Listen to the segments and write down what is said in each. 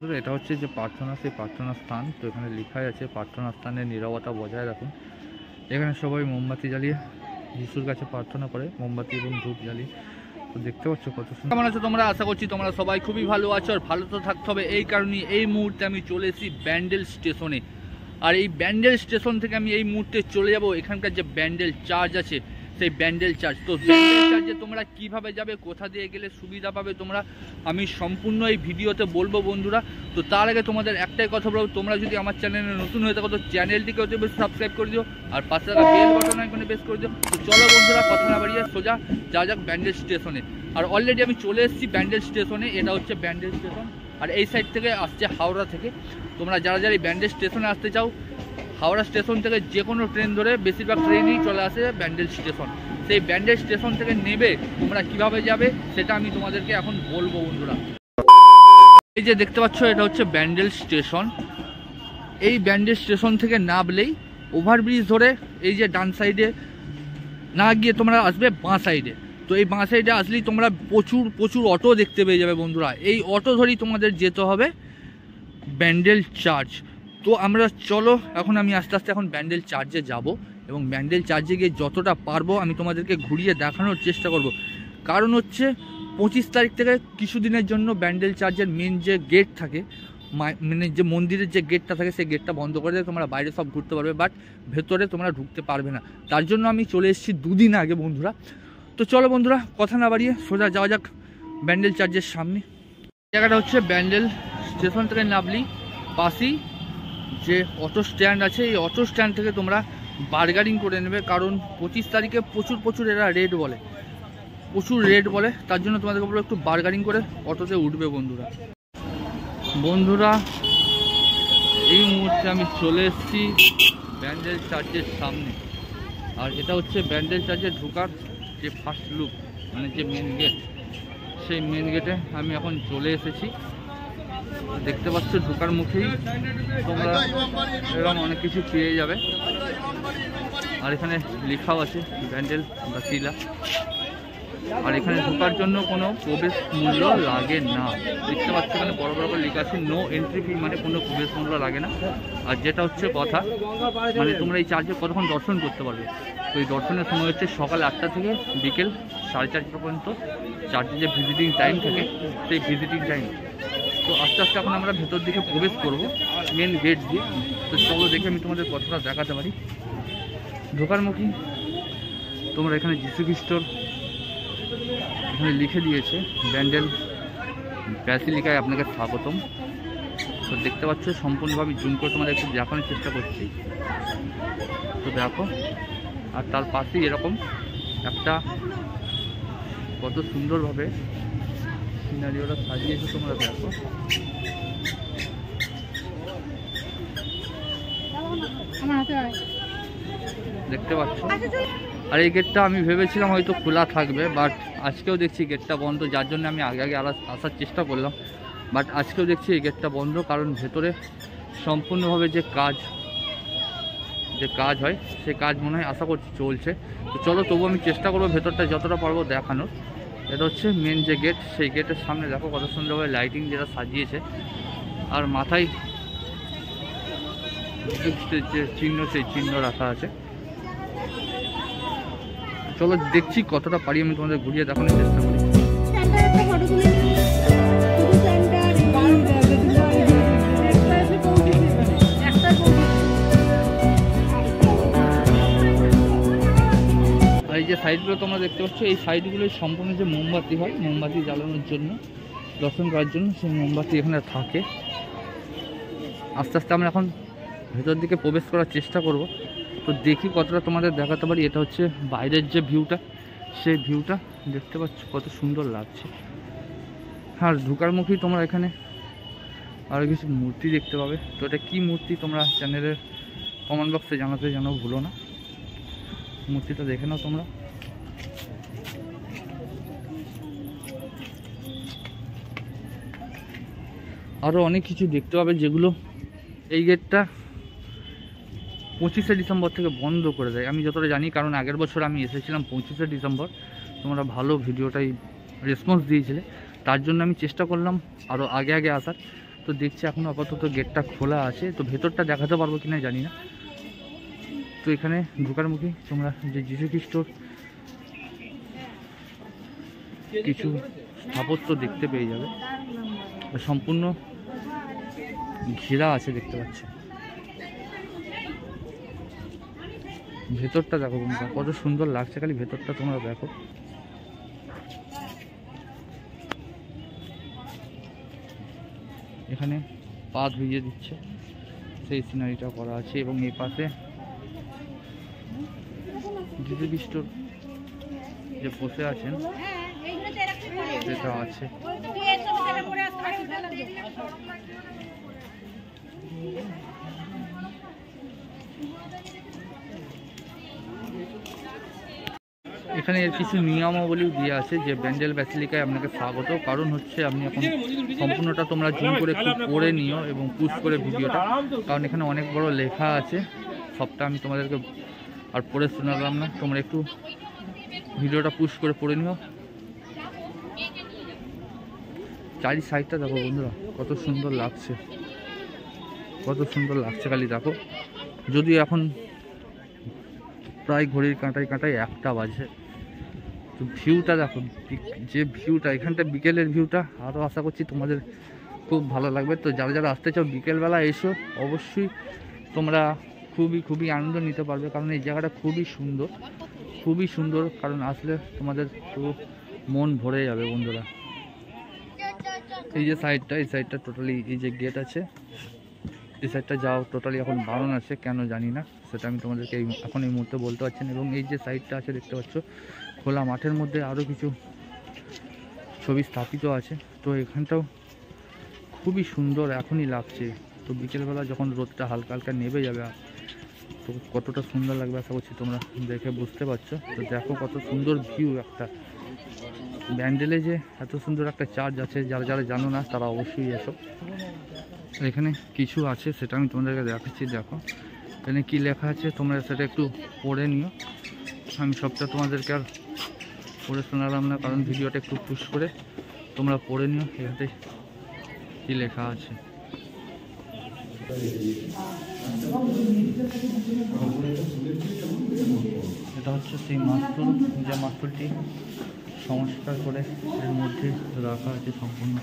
এটা হচ্ছে যে প্রার্থনা, সেই প্রার্থনা স্থান। তো এখানে লেখাই আছে প্রার্থনা স্থানের নীরবতা বজায় রাখুন। এখানে সবাই মোমবাতি জ্বালিয়ে যিশুর কাছে প্রার্থনা করে, মোমবাতি এবং ধূপ জ্বালিয়ে। তো দেখতে পাচ্ছ কত সুন্দর। কেমন আছো তোমরা? আশা করছি তোমরা সবাই খুবই ভালো আছো, আর ভালো তো থাকতে হবে। এই কারণেই এই মুহূর্তে আমি চলে এসেছি ব্যান্ডেল স্টেশনে। আর এই ব্যান্ডেল স্টেশন থেকে আমি এই মুহূর্তে চলে যাব এখানকার যে ব্যান্ডেল চার্চ আছে, সেই ব্যান্ডেল চার্চ। তো ব্যান্ডেল চার্চে তোমরা কিভাবে যাবে, কোথা দিয়ে গেলে সুবিধা পাবে তোমরা, আমি সম্পূর্ণ এই ভিডিওতে বলবো বন্ধুরা। তো তার আগে তোমাদের একটাই কথা বলবো, তোমরা যদি আমার চ্যানেলে নতুন হয়ে থাকো তো চ্যানেলটিকে অতি বেশি সাবস্ক্রাইব করে দিও, আর পাশে থাকা বেল বাটন আইকনে প্রেস করে দিও। তো চলো বন্ধুরা, কথা না বাড়িয়ে সোজা যা যাক ব্যান্ডেল স্টেশনে। আর অলরেডি আমি চলে এসেছি ব্যান্ডেল স্টেশনে। এটা হচ্ছে ব্যান্ডেল স্টেশন, আর এই সাইড থেকে আসছে হাওড়া থেকে। তোমরা যারা যারা এই ব্যান্ডেল স্টেশনে আসতে চাও, হাওড়া স্টেশন থেকে যে কোনো ট্রেন ধরে, বেশিরভাগ ট্রেনই চলে আসে ব্যান্ডেল স্টেশন। সেই ব্যান্ডেল স্টেশন থেকে নেবে তোমরা কিভাবে যাবে সেটা আমি তোমাদেরকে এখন বলবো বন্ধুরা। এই যে দেখতে পাচ্ছ, এটা হচ্ছে ব্যান্ডেল স্টেশন। এই ব্যান্ডেল স্টেশন থেকে নামলেই ওভারব্রিজ ধরে এই যে ডান সাইডে না গিয়ে তোমরা আসবে বাঁ সাইডে। তো এই বাঁ সাইডে আসলেই তোমরা প্রচুর প্রচুর অটো দেখতে পেয়ে যাবে বন্ধুরা। এই অটো ধরেই তোমাদের যেতে হবে ব্যান্ডেল চার্চ। তো আমরা চলো এখন আমি আস্তে আস্তে এখন ব্যান্ডেল চার্চে যাব, এবং ব্যান্ডেল চার্চে গিয়ে যতটা পারবো আমি তোমাদেরকে ঘুরিয়ে দেখানোর চেষ্টা করব। কারণ হচ্ছে 25 তারিখ থেকে কিছুদিনের জন্য ব্যান্ডেল চার্চের মেন যে গেট থাকে, মানে যে মন্দিরের যে গেটটা থাকে, সেই গেটটা বন্ধ করে দেয়। তোমরা বাইরে সব ঘুরতে পারবে, বাট ভেতরে তোমরা ঢুকতে পারবে না। তার জন্য আমি চলে এসেছি 2 দিন আগে বন্ধুরা। তো চলো বন্ধুরা, কথা না বাড়িয়ে সোজা যাওয়া যাক ব্যান্ডেল চার্চের সামনে। জায়গাটা হচ্ছে ব্যান্ডেল স্টেশন থেকে নামলেই পাশেই যে অটো স্ট্যান্ড আছে, এই অটো স্ট্যান্ড থেকে তোমরা বার্গারিং করে নেবে। কারণ 25 তারিখে প্রচুর এরা রেট বলে, প্রচুর রেট বলে। তার জন্য তোমাদেরকে বলবো একটু বার্গারিং করে অটোতে উঠবে বন্ধুরা। বন্ধুরা এই মুহূর্তে আমি চলে এসেছি ব্যান্ডেল চার্চের সামনে। আর এটা হচ্ছে ব্যান্ডেল চার্চে ঢোকার যে ফার্স্ট লুক, মানে যে মেন গেট, সেই মেন গেটে আমি এখন চলে এসেছি। দেখতে পাচ্ছ ঢোকার মুখেই তোমরা এরকম অনেক কিছু পেয়ে যাবে। আর এখানে লেখাও আছে ব্যান্ডেল বাসিলা। আর এখানে ঢোকার জন্য কোনো প্রবেশ মূল্য লাগে না। দেখতে পাচ্ছ এখানে বড় বড় করে লেখা আছে নো এন্ট্রি ফি, মানে কোনো প্রবেশ মূল্য লাগে না। আর যেটা হচ্ছে কথা, মানে তোমরা এই চার্চে কতক্ষণ দর্শন করতে পারবে। তো এই দর্শনের সময় হচ্ছে সকাল 8টা থেকে বিকেল 4:30 পর্যন্ত চার্চে যে ভিজিটিং টাইম থাকে, সেই ভিজিটিং টাইম। তো আস্তে আস্তে এখন আমরা ভেতর দিকে প্রবেশ করবো মেন গেট দিয়ে। তো চলো দেখে আমি তোমাদের কতটা দেখাতে পারি। ঢোকার মুখে তোমরা এখানে যিশু খ্রিস্টর এখানে লিখে দিয়েছে ব্যান্ডেল ব্যাসিলিকায় আপনাকে স্বাগতম। তো দেখতে পাচ্ছ সম্পূর্ণভাবে জুম করে তোমাদের একটু দেখানোর চেষ্টা করছি। তো দেখো, আর তার পাশেই এরকম একটা কত সুন্দরভাবে সিনারি ওরা সাজিয়েছে, তোমরা দেখো। দেখতে পাচ্ছ। আর এই গেটটা আমি ভেবেছিলাম হয়তো খোলা থাকবে, বাট আজকেও দেখছি গেটটা বন্ধ, যার জন্য আমি আগে আসার চেষ্টা করলাম। বাট আজকেও দেখছি এই গেটটা বন্ধ, কারণ ভেতরে সম্পূর্ণভাবে যে কাজ হয়, সেই কাজ মনে হয় আশা করছি চলছে। তো চলো তবু আমি চেষ্টা করবো ভেতরটা যতটা পারবো দেখানোর। এটা হচ্ছে মেন যে গেট, সেই গেটের সামনে দেখো কত সুন্দরভাবে লাইটিং যেটা সাজিয়েছে। আর মাথায় যে চিহ্ন, সেই চিহ্ন রাখা আছে। চলো দেখছি কতটা পারি আমি তোমাদের ঘুরিয়ে দেখানোর চেষ্টা করি। আর এই যে সাইডগুলো তোমরা দেখতে পাচ্ছ, এই সাইডগুলো সম্পূর্ণ যে মোমবাতি হয়, মোমবাতি জ্বালানোর জন্য, দর্শন করার জন্য সেই মোমবাতি এখানে থাকে। আস্তে আস্তে আমরা এখন ভেতর দিকে প্রবেশ করার চেষ্টা করব। তো দেখি কতটা তোমাদের দেখাতে পারি। এটা হচ্ছে বাইরের যে ভিউটা, সেই ভিউটা দেখতে পাচ্ছ কত সুন্দর লাগছে। আর ঢোকার মুখেই তোমরা এখানে আরও কিছু মূর্তি দেখতে পাবে। তো এটা কী মূর্তি তোমরা চ্যানেলের কমেন্ট বক্সে জানাও ভুলো না। মূর্তিটা দেখে নাও তোমরা। আরও অনেক কিছু দেখতে পাবে, যেগুলো এই গেটটা 25শে ডিসেম্বর থেকে বন্ধ করে দেয়, আমি যতটা জানি। কারণ আগের বছর আমি এসেছিলাম 25শে ডিসেম্বর, তোমরা ভালো ভিডিওটাই রেসপন্স দিয়েছিলে। তার জন্য আমি চেষ্টা করলাম আরও আগে আসার। তো দেখছি এখন আপাতত গেটটা খোলা আছে, তো ভেতরটা দেখাতে পারবো কিনা জানি না। তো এখানে ঢোকার মুখে তোমরা যে যীশু খ্রিস্টর কিছু স্থাপত্য দেখতে পেয়ে যাবে, সম্পূর্ণ ঘেরা আছে দেখতে পাচ্ছ। ভেতরটা দেখো বন্ধুরা কত সুন্দর লাগছে, খালি ভেতরটা তোমরা দেখো। এখানে পা ধুইয়ে দিচ্ছে সেই সিনারিটা করা আছে, এবং এই পাশে যীশু খ্রিস্ট যে বসে আছেন সেটা আছে। এখানে এর কিছু নিয়মাবলী দিয়ে আছে যে ব্যান্ডেল ব্যাসিলিকায় আপনাকে স্বাগত, কারণ হচ্ছে আপনি এখন সম্পূর্ণটা তোমরা জুম করে একটু পড়ে নিও এবং পুশ করে ভিডিওটা, কারণ এখানে অনেক বড় লেখা আছে, সবটা আমি তোমাদেরকে আর পড়ে শোনালাম না, তোমরা একটু ভিডিওটা পুশ করে পড়ে নিও। চারি সাইডটা দেখো বন্ধুরা কত সুন্দর লাগছে, কত সুন্দর লাগছে খালি দেখো। যদিও এখন প্রায় ঘড়ির কাঁটায় কাঁটায় 1টা বাজে, তো ভিউটা দেখো, যে ভিউটা এখানটা বিকেলের ভিউটা আরও আশা করছি তোমাদের খুব ভালো লাগবে। তো যারা যারা আসতে চাও বিকেলবেলা এসো, অবশ্যই তোমরা খুবই আনন্দ নিতে পারবে, কারণ এই জায়গাটা খুবই সুন্দর, কারণ আসলে তোমাদের পুরো মন ভরে যাবে বন্ধুরা। এই যে সাইডটা, এই সাইডটা টোটালি, এই যে গেট আছে এই সাইডটা যাও টোটালি এখন বারণ আছে, কেন জানি না, সেটা আমি তোমাদেরকে এখন এই মুহূর্তে বলতে পারছি না। এবং এই যে সাইডটা আছে দেখতে পাচ্ছ, খোলা মাঠের মধ্যে আরও কিছু ছবি স্থাপিত আছে, তো এখানটাও খুবই সুন্দর এখনই লাগছে। তো বিকেলবেলা যখন রোদটা হালকা হালকা নেমে যাবে, তো কতটা সুন্দর লাগবে আশা করছি তোমরা দেখে বুঝতে পারছো। তো দেখো কত সুন্দর ভিউ একটা, ব্যান্ডেলে যে এত সুন্দর একটা চার্চ আছে, যারা যারা জানো না তারা অবশ্যই এসো। এখানে কিছু আছে সেটা আমি তোমাদেরকে দেখাচ্ছি, দেখো এখানে কি লেখা আছে তোমরা সেটা একটু পড়ে নিও। আমি সবটা তোমাদেরকে আর পড়ে শোনালাম না, কারণ ভিডিওটা একটু পুশ করে তোমরা পড়ে নিও এখানে কি লেখা আছে। এটা হচ্ছে সেই মাস্তুল, যে মাস্তুলটি সংস্কার করে এর মধ্যে রাখা আছে সম্পূর্ণ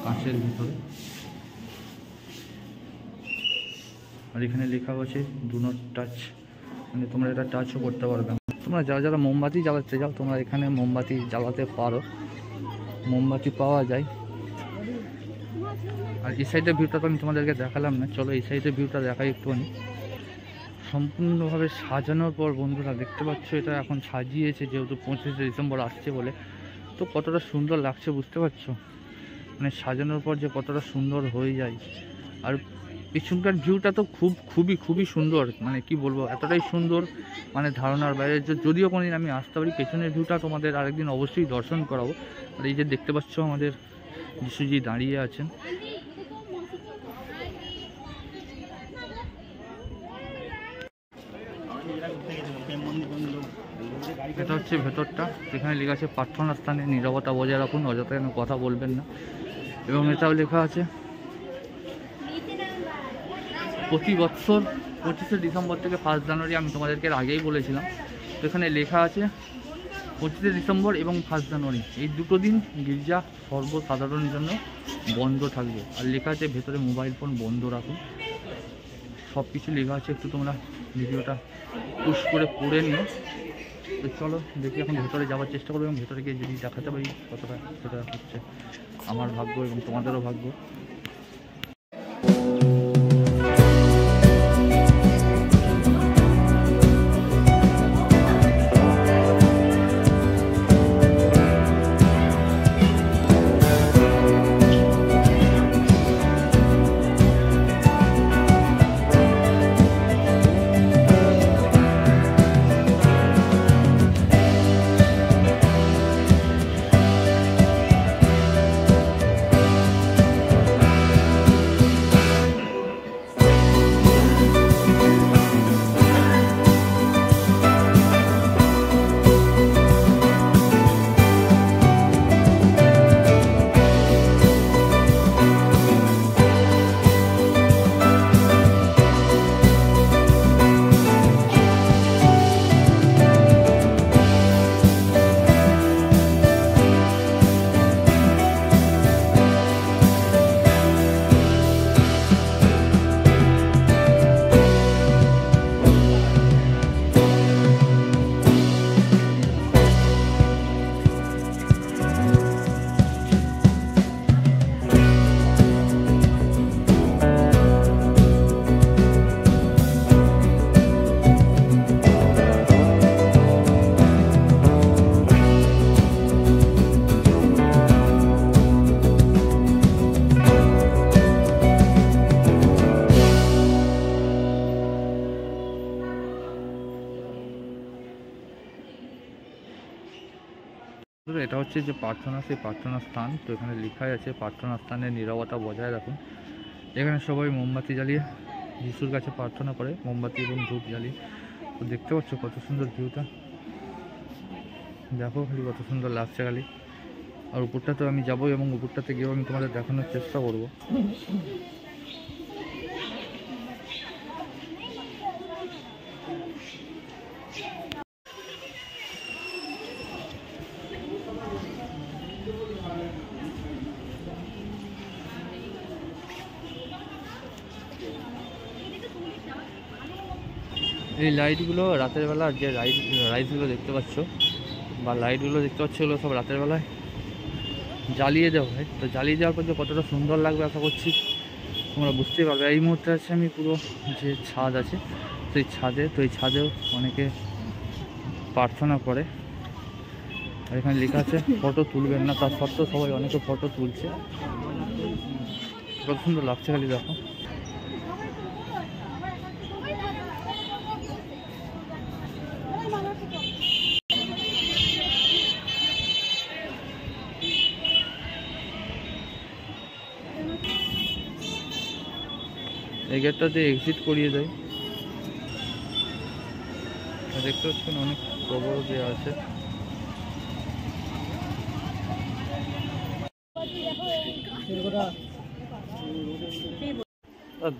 কাঁচের ভিতরে। আর এখানে লেখা আছে ডু নট টাচ, মানে তোমরা এটা টাচও করতে পারবে না। তোমরা যারা যারা মোমবাতি জ্বালাতে যাও তোমরা এখানে মোমবাতি জ্বালাতে পারো, মোমবাতি পাওয়া যায়। আর এই সাইডের ভিউটা তো আমি তোমাদেরকে দেখালাম না, চলো এই সাইডের ভিউটা দেখাই একটুখানি। সম্পূর্ণভাবে সাজানোর পর বন্ধুরা দেখতে পাচ্ছ, এটা এখন সাজিয়েছে যেহেতু 25শে ডিসেম্বর আসছে বলে, তো কতটা সুন্দর লাগছে বুঝতে পারছো, মানে সাজানোর পর যে কতটা সুন্দর হয়ে যায়। আর পিছনকার ভিউটা তো খুবই সুন্দর, মানে কি বলবো, এতটাই সুন্দর মানে ধারণার বাইরে। যদিও কোনোদিন আমি আসতে পারি, পেছনের ভিউটা তোমাদের আরেকদিন অবশ্যই দর্শন করাবো। আর এই যে দেখতে পাচ্ছ আমাদের যিশুজি দাঁড়িয়ে আছেন, এটা হচ্ছে ভেতরটা, এখানে লেখা আছে প্রার্থনা স্থানে নীরবতা বজায় রাখুন, অযথা কেন কথা বলবেন না। এবং এটাও লেখা আছে প্রতি বছর 25শে ডিসেম্বর থেকে 1 জানুয়ারি, আমি তোমাদেরকে আগেই বলেছিলাম। তো এখানে লেখা আছে 25শে ডিসেম্বর এবং 1 জানুয়ারি এই দুটো দিন গির্জা সর্বসাধারণের জন্য বন্ধ থাকবে। আর লেখা আছে ভেতরে মোবাইল ফোন বন্ধ রাখুন, সব কিছু লেখা আছে। একটু তোমরা ভিডিওটা পুশ করে পড়ে নিও। তো চলো দেখি এখন ভেতরে যাওয়ার চেষ্টা করবো, এবং ভেতরে গিয়ে যদি দেখাতে পারি কতটা, সেটা হচ্ছে আমার ভাগ্য এবং তোমাদেরও ভাগ্য। এটা হচ্ছে যে প্রার্থনা, সেই প্রার্থনা স্থান। তো এখানে লেখাই আছে প্রার্থনা স্থানে নীরবতা বজায় রাখুন। এখানে সবাই মোমবাতি জ্বালিয়ে যিশুর কাছে প্রার্থনা করে, মোমবাতি এবং ধূপ জ্বালিয়ে। তো দেখতে পাচ্ছ কত সুন্দর ভিউটা, দেখো খালি কত সুন্দর লাগছে খালি। আর উপরটাতে আমি যাবো এবং উপরটাতে গিয়েও আমি তোমাদের দেখানোর চেষ্টা করবো। এই লাইটগুলো রাতের বেলা, যে রাইসগুলো দেখতে পাচ্ছ বা লাইটগুলো দেখতে পাচ্ছ, এগুলো সব রাতের বেলায় জ্বালিয়ে দেওয়া হয়। তো জ্বালিয়ে দেওয়ার পর যে কতটা সুন্দর লাগবে আশা করছি তোমরা বুঝতেই পারবে। এই মুহূর্তে আছে আমি পুরো যে ছাদ আছে সেই ছাদে, তো এই ছাদেও অনেকে প্রার্থনা করে। আর এখানে লেখা আছে ফটো তুলবেন না, তার সত্ত্বেও সবাই অনেকে ফটো তুলছে। কত সুন্দর লাগছে খালি দেখো। এই গেটটা দিয়ে এক্সিট করিয়ে দেয়, দেখতে পাচ্ছেন অনেক কবর দেওয়া আছে।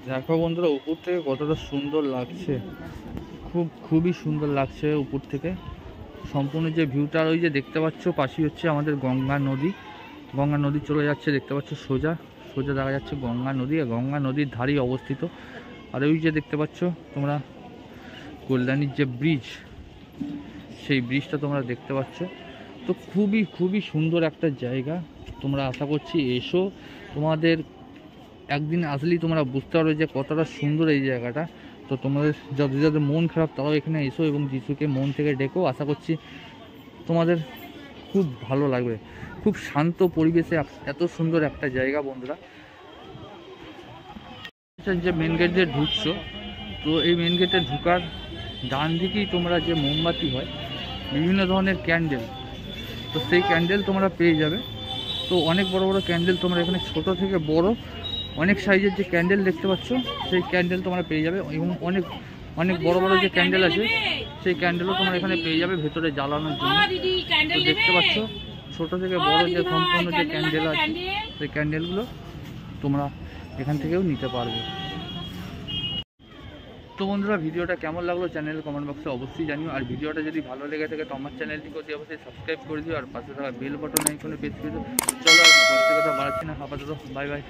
দেখো বন্ধুরা উপর থেকে কতটা সুন্দর লাগছে, খুবই সুন্দর লাগছে উপর থেকে সম্পূর্ণ যে ভিউটা। ওই যে দেখতে পাচ্ছ পাশেই হচ্ছে আমাদের গঙ্গা নদী চলে যাচ্ছে, দেখতে পাচ্ছ সোজা দেখা যাচ্ছে গঙ্গা নদী। আর গঙ্গা নদীর ধারেই অবস্থিত। আর ওই যে দেখতে পাচ্ছ তোমরা কল্যাণীর যে ব্রিজ, সেই ব্রিজটা তোমরা দেখতে পাচ্ছ। তো খুবই সুন্দর একটা জায়গা। তোমরা আশা করছি এসো, তোমাদের একদিন আসলেই তোমরা বুঝতে পারবে যে কতটা সুন্দর এই জায়গাটা। তো তোমাদের যাদের মন খারাপ তারাও এখানে এসো এবং যিশুকে মন থেকে ডেকো। আশা করছি তোমাদের খুব ভালো লাগবে। খুব শান্ত পরিবেশে এত সুন্দর একটা জায়গা বন্ধুরা। যে মেন গেট দিয়ে ঢুকছো, তো এই মেন গেটে ঢুকার ডান দিকেই তোমরা যে মোমবাতি হয়, বিভিন্ন ধরনের ক্যান্ডেল, তো সেই ক্যান্ডেল তোমরা পেয়ে যাবে। তো অনেক বড় ক্যান্ডেল তোমরা এখানে, ছোট থেকে বড় অনেক সাইজের যে ক্যান্ডেল দেখতে পাচ্ছ সেই ক্যান্ডেল তোমরা পেয়ে যাবে। এবং অনেক বড় যে ক্যান্ডেল আছে সেই ক্যান্ডেলও তোমরা এখানে পেয়ে যাবে ভেতরে জ্বালানোর জন্য। তো দেখতে পাচ্ছ ছোট থেকে বড় যে সম্পূর্ণ যে ক্যান্ডেল আছে সেই ক্যান্ডেলগুলো তোমরা এখান থেকেও নিতে পারবে। তো বন্ধুরা ভিডিওটা কেমন লাগলো চ্যানেলের কমেন্ট বক্সে অবশ্যই জানিও। আর ভিডিওটা যদি ভালো লেগে থাকে তো আমার চ্যানেলটিকে অবশ্যই সাবস্ক্রাইব করে দিও আর পাশে থাকা বেল বাটন আইকনে প্রেস করে দিও। চলো আর কথা বাড়াচ্ছি না, আপাতত বাই বাই।